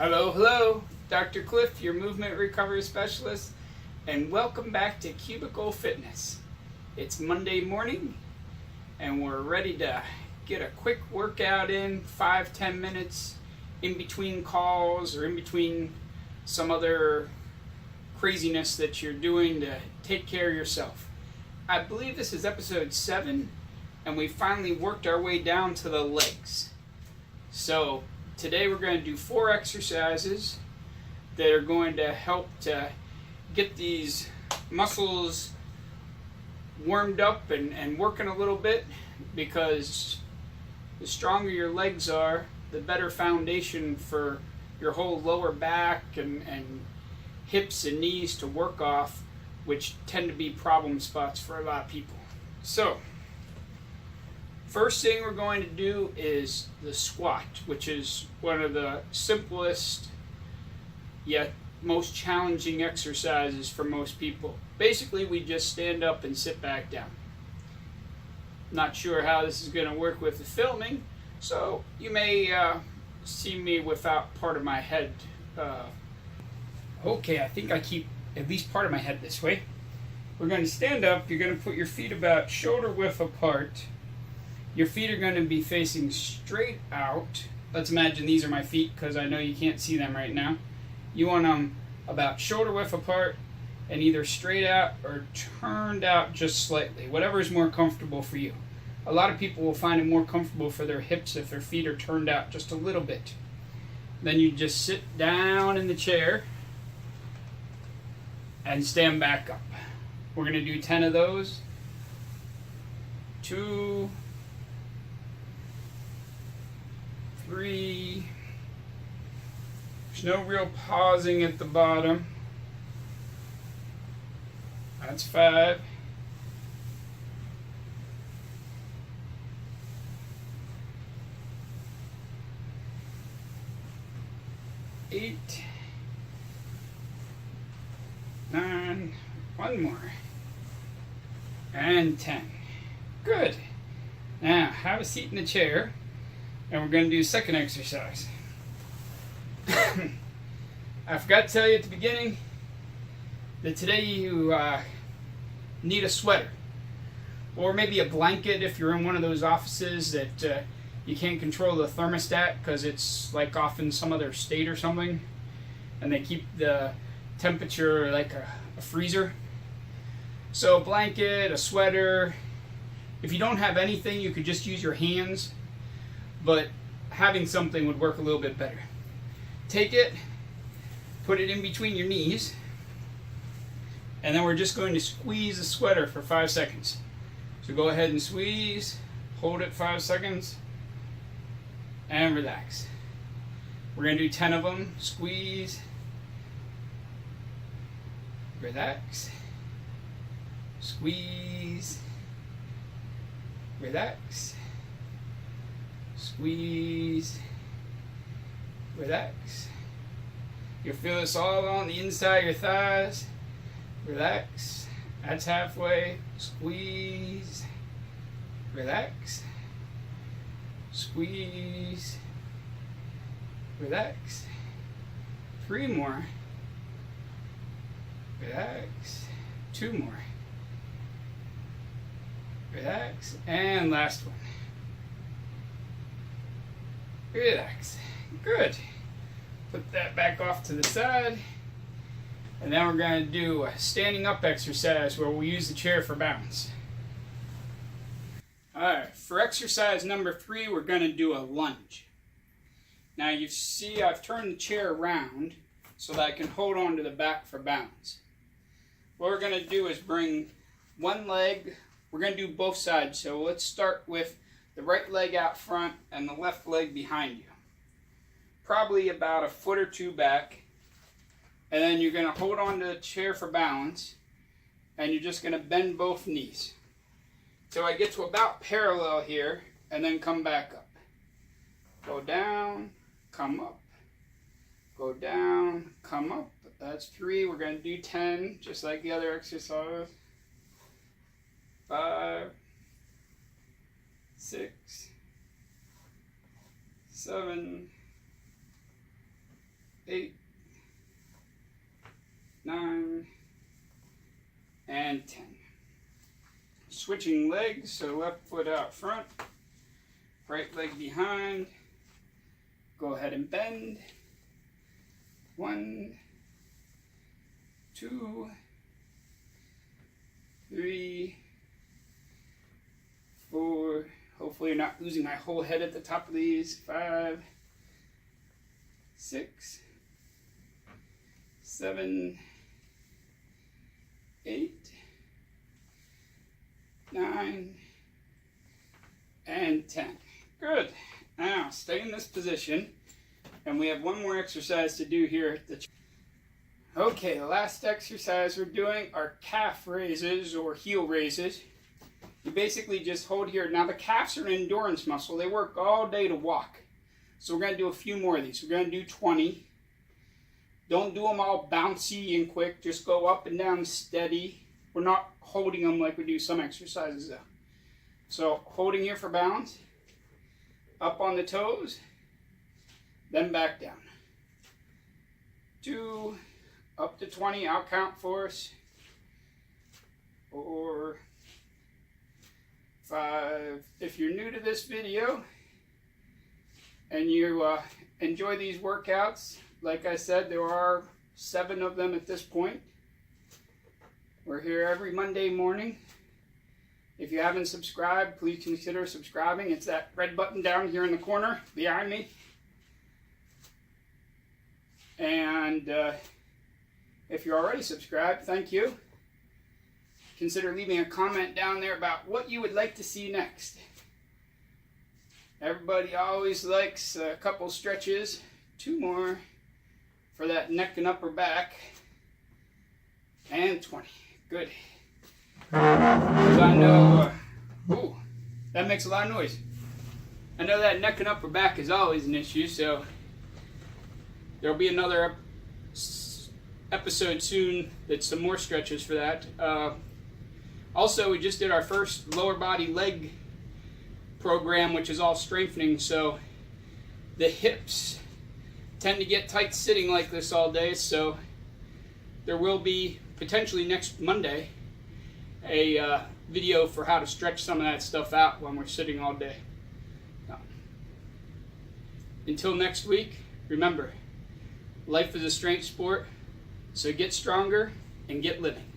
Hello, hello, Dr. Clif, your movement recovery specialist, and welcome back to Cubicle Fitness. It's Monday morning, and we're ready to get a quick workout in, 5-10 minutes in between calls or in between some other craziness that you're doing to take care of yourself. I believe this is episode 7, and we finally worked our way down to the legs. So today we're going to do 4 exercises that are going to help to get these muscles warmed up and working a little bit, because the stronger your legs are, the better foundation for your whole lower back and hips and knees to work off, which tend to be problem spots for a lot of people. So first thing we're going to do is the squat, which is one of the simplest yet most challenging exercises for most people. Basically, we just stand up and sit back down. Not sure how this is going to work with the filming, so you may see me without part of my head. Okay, I think I keep at least part of my head this way. We're going to stand up. You're going to put your feet about shoulder width apart. Your feet are going to be facing straight out. Let's imagine these are my feet, because I know you can't see them right now. You want them about shoulder width apart and either straight out or turned out just slightly, whatever is more comfortable for you. A lot of people will find it more comfortable for their hips if their feet are turned out just a little bit. Then you just sit down in the chair and stand back up. We're going to do 10 of those. 2, 3. There's no real pausing at the bottom. That's 5. 8. 9. One more. And 10. Good. Now have a seat in the chair, and we're going to do second exercise. I forgot to tell you at the beginning that today you need a sweater, or maybe a blanket if you're in one of those offices that you can't control the thermostat because it's like off in some other state or something, and they keep the temperature like a freezer. So a blanket, a sweater. If you don't have anything, you could just use your hands, but having something would work a little bit better. Take it, put it in between your knees, and then we're just going to squeeze the sweater for 5 seconds. So go ahead and squeeze, hold it 5 seconds, and relax. We're going to do 10 of them. Squeeze, relax, squeeze, relax, squeeze, relax. You'll feel this all on the inside of your thighs. Relax. That's halfway. Squeeze. Relax. Squeeze. Relax. 3 more. Relax. 2 more. Relax. And last one. Relax. Good. Put that back off to the side. And now we're going to do a standing up exercise where we use the chair for balance. Alright, for exercise number 3, we're going to do a lunge. Now you see I've turned the chair around so that I can hold on to the back for balance. What we're going to do is bring one leg. We're going to do both sides, so let's start with the right leg out front and the left leg behind you. Probably about a foot or 2 back, and then you're going to hold on to the chair for balance, and you're just going to bend both knees. So I get to about parallel here, and then come back up. Go down, come up. Go down, come up. That's 3. We're going to do 10, just like the other exercise. 5, 6, 7, 8, 9, and 10. Switching legs, so left foot out front, right leg behind. Go ahead and bend. 1, 2, 3, 4. Hopefully you're not losing my whole head at the top of these. 5, 6, 7, 8, 9, and 10. Good. Now stay in this position, and we have one more exercise to do here at the Okay, the last exercise we're doing are calf raises or heel raises. You basically just hold here. Now the calves are an endurance muscle. They work all day to walk. So we're going to do a few more of these. We're going to do 20. Don't do them all bouncy and quick. Just go up and down steady. We're not holding them like we do some exercises though. So holding here for balance. Up on the toes. Then back down. 2. Up to 20, I'll count for us. 4, 5. If you're new to this video and you enjoy these workouts, like I said, there are 7 of them at this point. We're here every Monday morning. If you haven't subscribed, please consider subscribing. It's that red button down here in the corner behind me. And if you're already subscribed, thank you. Consider leaving a comment down there about what you would like to see next. Everybody always likes a couple stretches. 2 more for that neck and upper back. And 20. Good. Because I know, ooh, that makes a lot of noise. I know that neck and upper back is always an issue, so there'll be another episode soon that's some more stretches for that. Also, we just did our first lower body leg program, which is all strengthening, so the hips tend to get tight sitting like this all day, so there will be potentially next Monday a video for how to stretch some of that stuff out when we're sitting all day. Until next week, remember, life is a strength sport. So get stronger and get living.